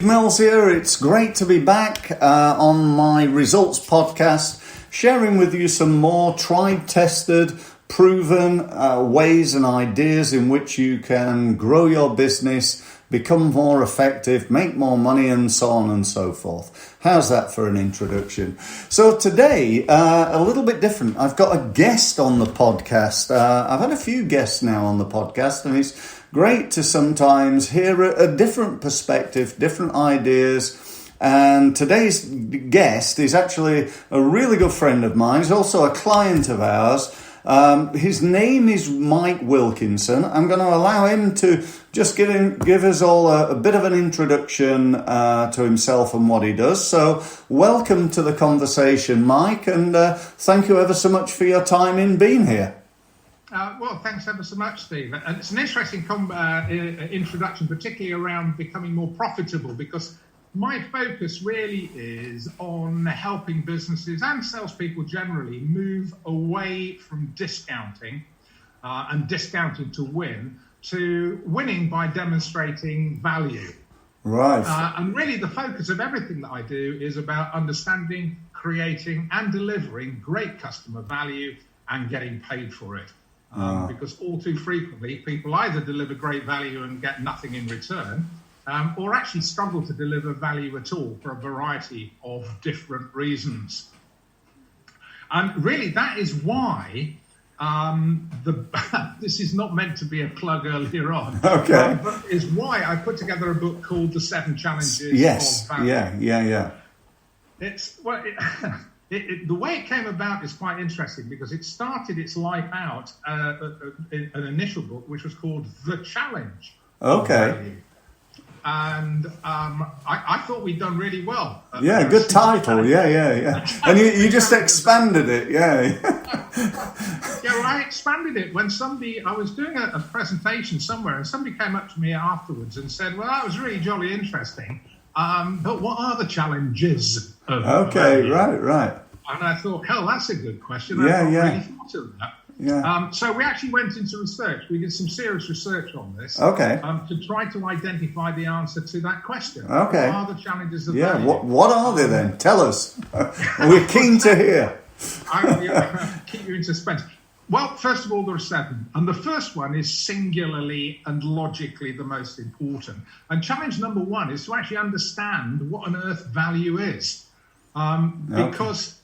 Mills here. It's great to be back on my results podcast, sharing with you some more tried, tested, proven ways and ideas in which you can grow your business, become more effective, make more money, and so on and so forth. How's that for an introduction? So today, a little bit different. I've got a guest on the podcast. I've had a few guests now on the podcast, and it's great to sometimes hear a different perspective, different ideas. And today's guest is actually a really good friend of mine. He's also a client of ours. His name is Mike Wilkinson. I'm going to allow him to just give us all a bit of an introduction to himself and what he does. So welcome to the conversation, Mike, and thank you ever so much for your time in being here. Well, thanks ever so much, Steve. And it's an interesting introduction, particularly around becoming more profitable, because my focus really is on helping businesses and salespeople generally move away from discounting and discounting to win to winning by demonstrating value. Right. And really the focus of everything that I do is about understanding, creating and delivering great customer value and getting paid for it. Because all too frequently people either deliver great value and get nothing in return, or actually struggle to deliver value at all for a variety of different reasons. And really that is why this is not meant to be a plug earlier on. Okay. But is why I put together a book called The 7 Challenges Yes. of Value. Yeah. The way it came about is quite interesting because it started its life out in an initial book which was called The Challenge. Okay. And I thought we'd done really well. Yeah, good title. Yeah. And you just expanded it. Yeah. Yeah, well, I expanded it when I was doing a presentation somewhere and somebody came up to me afterwards and said, well, that was really jolly interesting. But what are the challenges of value? Right. And I thought, hell, that's a good question. I've not really thought of that. Yeah. So we actually went into research. We did some serious research on this. Okay. To try to identify the answer to that question. Okay. What are the challenges of value? What are they then? Tell us. We're keen to hear. I'll keep you in suspense. Well, first of all, there are 7. And the first one is singularly and logically the most important. And challenge number 1 is to actually understand what on earth value is. Because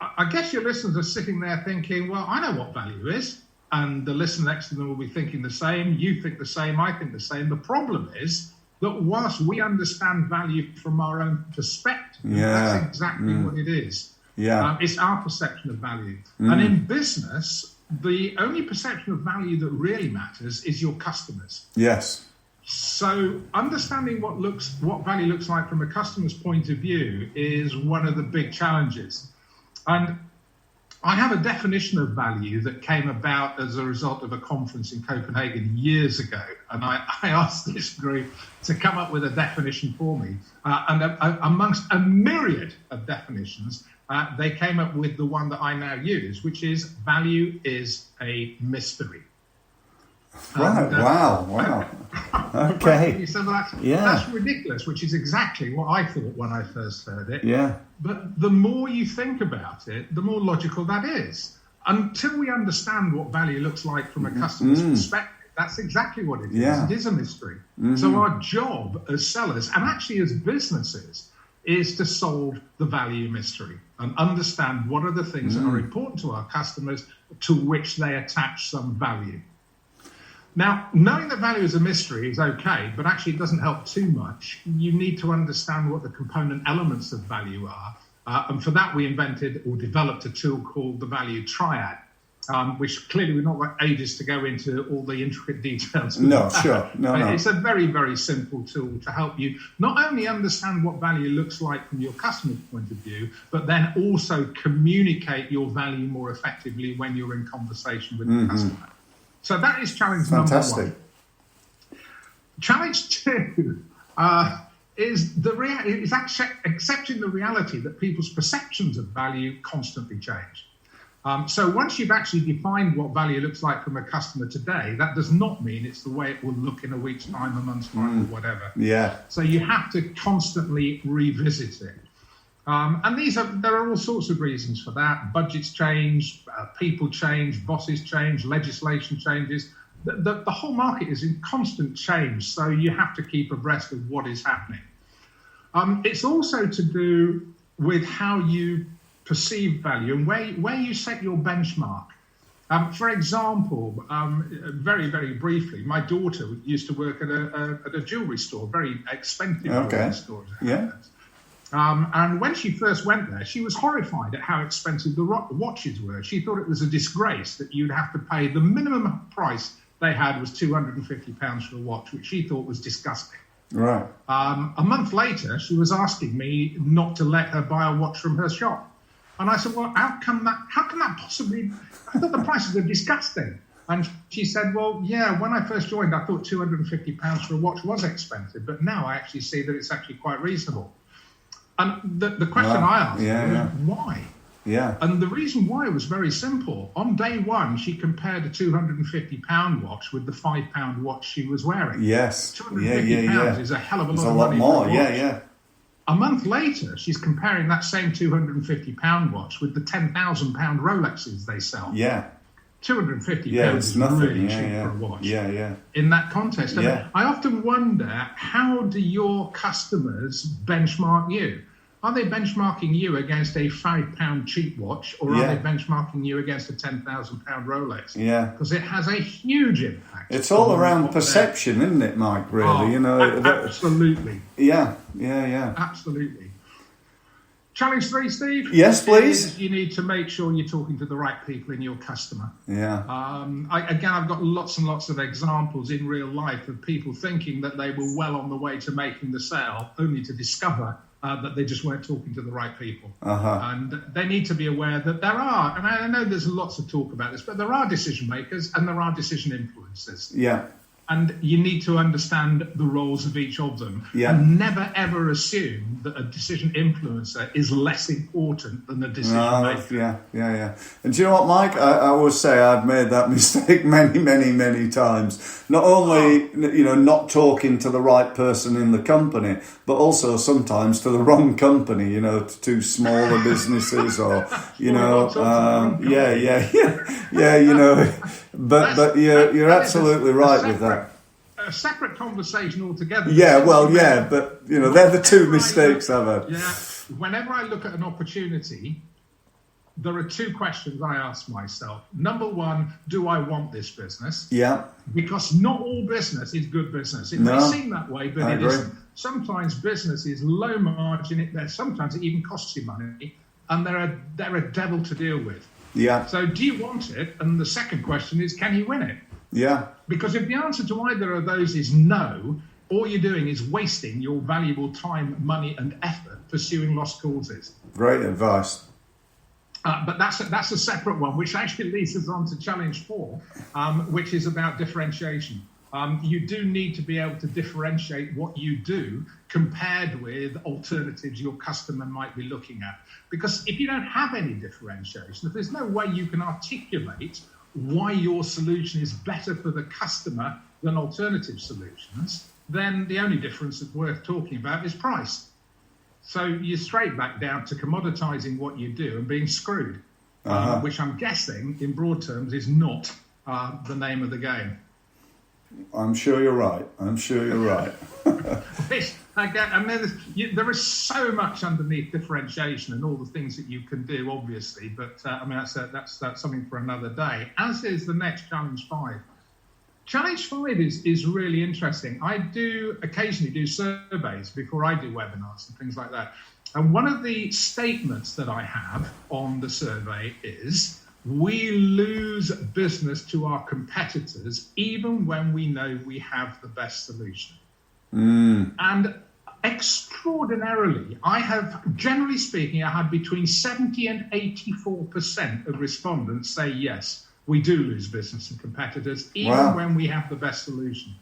I guess your listeners are sitting there thinking, well, I know what value is. And the listener next to them will be thinking the same. You think the same. I think the same. The problem is that whilst we understand value from our own perspective, that's exactly what it is. Yeah. It's our perception of value. And in business, the only perception of value that really matters is your customers. Yes. So understanding what value looks like from a customer's point of view is one of the big challenges. And I have a definition of value that came about as a result of a conference in Copenhagen years ago. And I asked this group to come up with a definition for me. And amongst a myriad of definitions, they came up with the one that I now use, which is value is a mystery. Right. Wow. Okay. So that's ridiculous, which is exactly what I thought when I first heard it. Yeah. But the more you think about it, the more logical that is. Until we understand what value looks like from a customer's perspective, that's exactly what it is. Yeah. It is a mystery. So our job as sellers, and actually as businesses, is to solve the value mystery and understand what are the things that are important to our customers to which they attach some value. Now, knowing that value is a mystery is okay, but actually it doesn't help too much. You need to understand what the component elements of value are. And for that, we invented or developed a tool called the value triad, which clearly we're not got ages to go into all the intricate details. No, sure. No. It's a very, very simple tool to help you not only understand what value looks like from your customer's point of view, but then also communicate your value more effectively when you're in conversation with the customer. So that is challenge number 1. Challenge 2 is accepting the reality that people's perceptions of value constantly change. So once you've actually defined what value looks like from a customer today, that does not mean it's the way it will look in a week's time, a month's time, or whatever. Yeah. So you have to constantly revisit it. And there are all sorts of reasons for that. Budgets change, people change, bosses change, legislation changes. The whole market is in constant change, so you have to keep abreast of what is happening. It's also to do with how you perceive value and where you set your benchmark. For example, very, very briefly, my daughter used to work at a jewellery store, very expensive jewellery store. Yeah. And when she first went there, she was horrified at how expensive the watches were. She thought it was a disgrace that you'd have to pay the minimum price they had was £250 for a watch, which she thought was disgusting. Right. A month later, she was asking me not to let her buy a watch from her shop. And I said, well, how can that possibly, I thought the prices are disgusting. And she said, well, yeah, when I first joined, I thought £250 for a watch was expensive, but now I actually see that it's actually quite reasonable. And the question I asked was, why? Yeah. And the reason why was very simple. On day one, she compared a £250 watch with the £5 watch she was wearing. Yes. £250 is a hell of a lot of money. More. Yeah. A month later, she's comparing that same £250 watch with the £10,000 Rolexes they sell. Yeah. £250 is nothing, really cheap for a watch. Yeah. In that context. And I often wonder, how do your customers benchmark you? Are they benchmarking you against a £5 cheap watch, or are they benchmarking you against a £10,000 Rolex? Yeah. Because it has a huge impact. It's all around perception, isn't it, Mike, really? Absolutely. Yeah. Absolutely. Challenge 3, Steve? Yes, please. You need to make sure you're talking to the right people in your customer. Yeah. I've got lots and lots of examples in real life of people thinking that they were well on the way to making the sale, only to discover that they just weren't talking to the right people. And they need to be aware that there are, and I know there's lots of talk about this, but there are decision makers and there are decision influencers. Yeah. And you need to understand the roles of each of them. Yeah. And never, ever assume that a decision influencer is less important than a decision maker. Yeah. And do you know what, Mike? I will say I've made that mistake many times. Not only, not talking to the right person in the company, but also sometimes to the wrong company, to smaller businesses or, But you're absolutely right with that. A separate conversation altogether. Yeah, but they're the two mistakes I've had. Yeah, whenever I look at an opportunity, there are two questions I ask myself. Number one, do I want this business? Yeah. Because not all business is good business. It may seem that way, but it isn't. Sometimes business is low margin. Sometimes it even costs you money, and they're a devil to deal with. Yeah. So do you want it? And the second question is, can you win it? Yeah. Because if the answer to either of those is no, all you're doing is wasting your valuable time, money, and effort pursuing lost causes. Great advice. But that's a separate one, which actually leads us on to challenge 4, which is about differentiation. You do need to be able to differentiate what you do compared with alternatives your customer might be looking at. Because if you don't have any differentiation, if there's no way you can articulate why your solution is better for the customer than alternative solutions, then the only difference that's worth talking about is price. So you're straight back down to commoditizing what you do and being screwed, which I'm guessing, in broad terms, is not the name of the game. I'm sure you're right. Which, again, there is so much underneath differentiation and all the things that you can do, obviously. But that's something for another day. As is the next challenge 5. Challenge 5 is really interesting. I do occasionally do surveys before I do webinars and things like that. And one of the statements that I have on the survey is, we lose business to our competitors even when we know we have the best solution. And extraordinarily, generally speaking, I have between 70 and 84% of respondents say yes, we do lose business to competitors even when we have the best solution.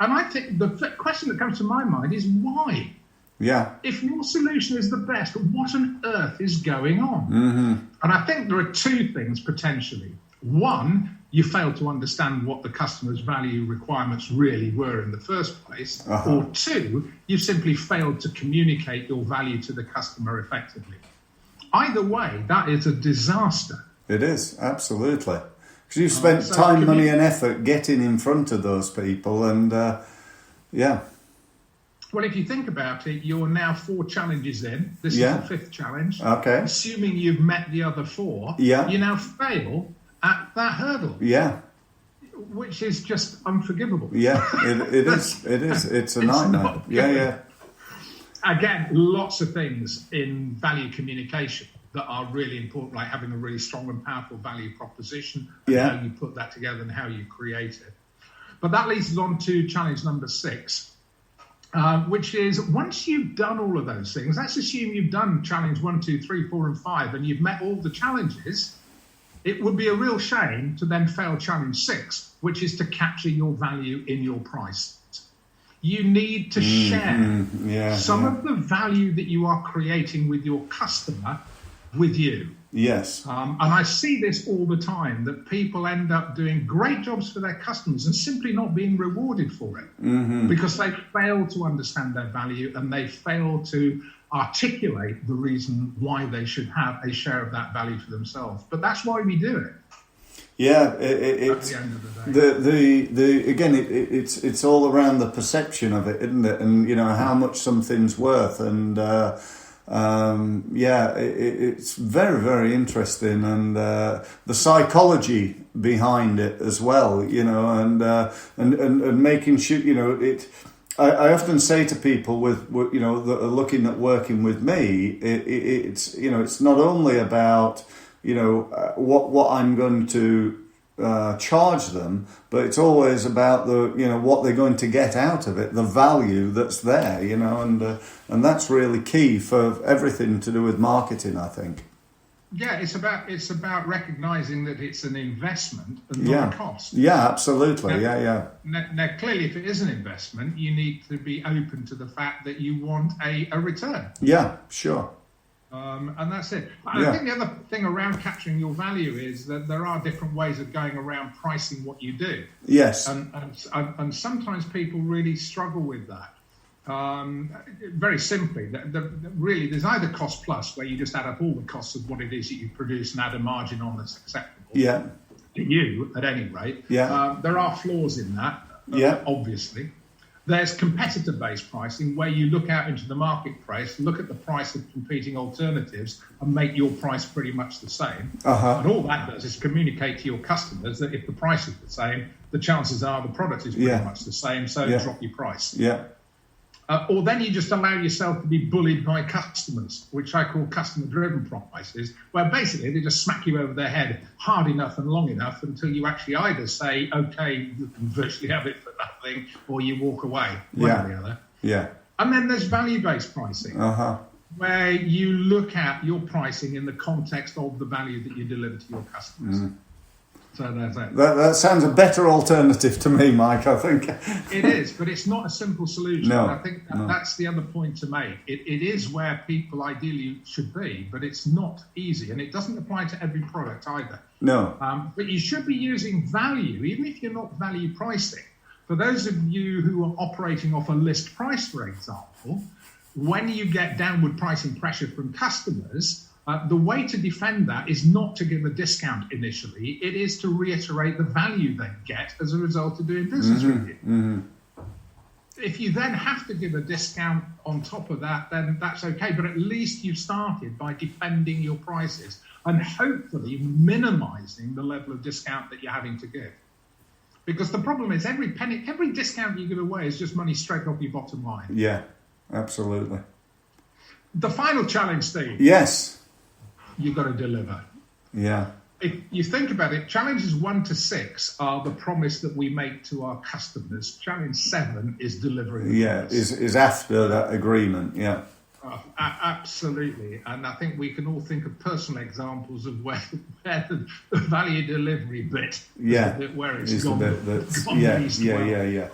And I think the question that comes to my mind is why? Yeah. If your solution is the best, what on earth is going on? And I think there are two things potentially. One, you failed to understand what the customer's value requirements really were in the first place. Or two, you simply failed to communicate your value to the customer effectively. Either way, that is a disaster. It is, absolutely. Because you've spent time, money and effort getting in front of those people and, yeah. Well, if you think about it, you're now 4 challenges in. This is the 5th challenge. Okay. Assuming you've met the other 4, you now fail at that hurdle. Yeah. Which is just unforgivable. Yeah, it is. It is. It's a nightmare. Yeah. Again, lots of things in value communication that are really important, like having a really strong and powerful value proposition, and how you put that together and how you create it. But that leads us on to challenge number 6, which is once you've done all of those things, let's assume you've done challenge 1, 2, 3, 4, and 5, and you've met all the challenges. It would be a real shame to then fail challenge 6, which is to capture your value in your price. You need to share some of the value that you are creating with your customer with you. Yes. And I see this all the time, that people end up doing great jobs for their customers and simply not being rewarded for it because they fail to understand their value and they fail to articulate the reason why they should have a share of that value for themselves. But that's why we do it. Yeah, it's at the end of the day. Again, it's all around the perception of it, isn't it? And how much something's worth, and it's very, very interesting, and the psychology behind it as well, and making sure it. I often say to people that are looking at working with me, it's not only about what I'm going to charge them, but it's always about what they're going to get out of it, the value that's there, and that's really key for everything to do with marketing, I think. Yeah, it's about recognizing that it's an investment and not a cost. Yeah, absolutely. Now, clearly, if it is an investment, you need to be open to the fact that you want a return. Yeah, sure. And that's it. I think the other thing around capturing your value is that there are different ways of going around pricing what you do. Yes. And sometimes people really struggle with that. Very simply, really, there's either cost plus, where you just add up all the costs of what it is that you produce and add a margin on that's acceptable. Yeah. To you, at any rate. Yeah. There are flaws in that, obviously. There's competitor-based pricing, where you look out into the marketplace, look at the price of competing alternatives, and make your price pretty much the same. And all that does is communicate to your customers that if the price is the same, the chances are the product is pretty much the same, so drop your price. Yeah. Or then you just allow yourself to be bullied by customers, which I call customer-driven prices, where basically they just smack you over the head hard enough and long enough until you actually either say, okay, you can virtually have it for nothing, or you walk away, one or the other. Yeah. And then there's value-based pricing, where you look at your pricing in the context of the value that you deliver to your customers. So there's that. That sounds a better alternative to me, Mike, I think. It is, but it's not a simple solution. No, I think that's the other point to make. It is where people ideally should be, but it's not easy. And it doesn't apply to every product either. No. But you should be using value, even if you're not value pricing. For those of you who are operating off a list price, for example, when you get downward pricing pressure from customers, the way to defend that is not to give a discount initially. It is to reiterate the value they get as a result of doing business with you. If you then have to give a discount on top of that, then that's okay. But at least you've started by defending your prices and hopefully minimizing the level of discount that you're having to give. Because the problem is every discount you give away is just money straight off your bottom line. Yeah, absolutely. The final challenge, Steve. Yes. You've got to deliver. Yeah. If you think about it, challenges 1 to 6 are the promise that we make to our customers. Challenge 7 is delivering. Is after that agreement. Yeah. Absolutely. And I think we can all think of personal examples of where the value delivery bit, where it's gone. Yeah.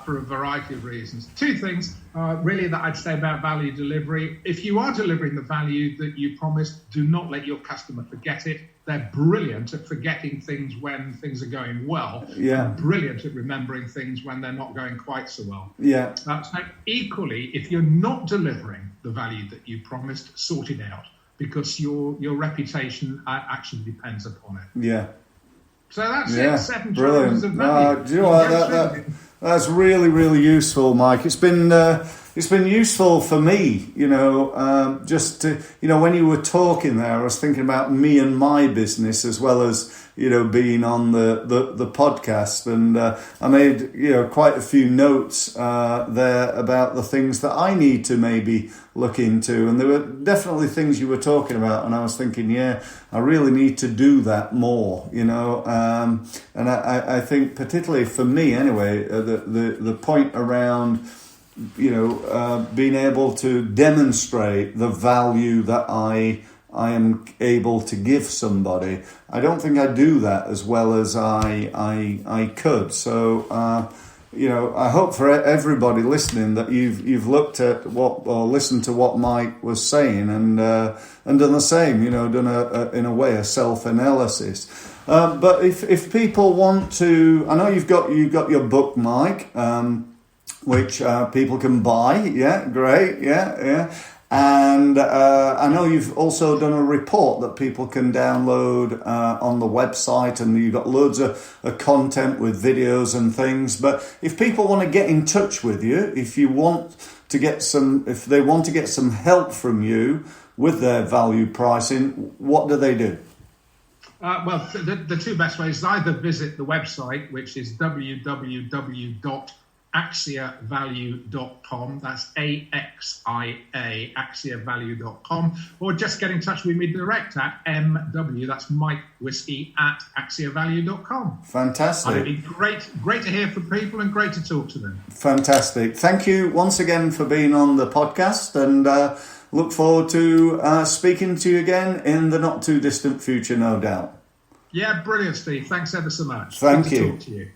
for a variety of reasons. Two things really that I'd say about value delivery. If you are delivering the value that you promised, do not let your customer forget it. They're brilliant at forgetting things when things are going well. Yeah. Brilliant at remembering things when they're not going quite so well. Yeah. So equally, if you're not delivering the value that you promised, sort it out, because your reputation actually depends upon it. Yeah. So that's it. 7 Brilliant. challenges of value. Do you know what? That's really, really useful, Mike. It's been useful for me, just to, when you were talking there, I was thinking about me and my business as well as, being on the podcast. And I made, quite a few notes there about the things that I need to maybe look into. And there were definitely things you were talking about. And I was thinking, I really need to do that more, and I think particularly for me anyway, the point around, being able to demonstrate the value that I am able to give somebody. I don't think I do that as well as I could. So, I hope for everybody listening that you've looked at or listened to what Mike was saying and done the same. Done in a way a self-analysis. But if people want to, I know you've got your book, Mike. Which people can buy. Yeah, great. Yeah. And I know you've also done a report that people can download on the website, and you've got loads of content with videos and things. But if people want to get in touch with you, if they want to get some help from you with their value pricing, what do they do? Well, the two best ways is either visit the website, which is www.axiavalue.com. That's AXIA, axiavalue.com, or just get in touch with me direct at MW, that's Mike Whiskey, at axiavalue.com. Fantastic. It'd be great to hear from people and great to talk to them. Fantastic. Thank you once again for being on the podcast, and look forward to speaking to you again in the not too distant future, no doubt. Yeah, brilliant, Steve. Thanks ever so much. Thank Good to you. talk to you.